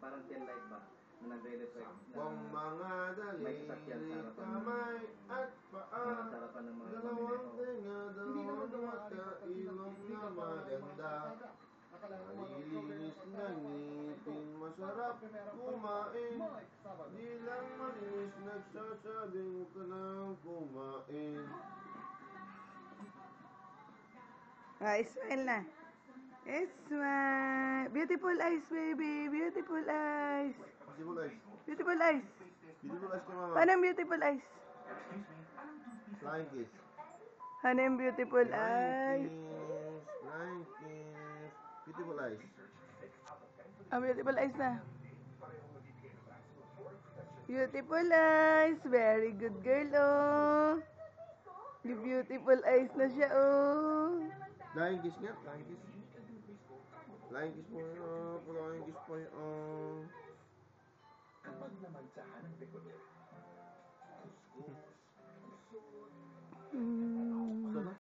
parang tail light ba? Na nagre-reflect na mga may sasakyan sa harapan kamay at paa, sa harapan ng mga dalawang pamineto. tenga, dalawang mata, ilong na maganda. Malinis na ngipin, masarap kumain. Di lang malinis, nagsasabing huwag ka nang kumain. Smile na. Smile. Beautiful eyes, baby. Beautiful eyes. Beautiful eyes. Beautiful eyes. Beautiful eyes kay mama. Paano yung beautiful eyes? Flying kiss. Ano yung beautiful Flying eyes? kiss. Flying kiss. Beautiful eyes. Beautiful eyes na. Beautiful eyes. Very good girl, oh. Yung beautiful eyes na siya, oh. Flying kiss nga. Flying kiss. Flying kiss po yun. Flying kiss po yun. Kapag namansahan ng dekoder,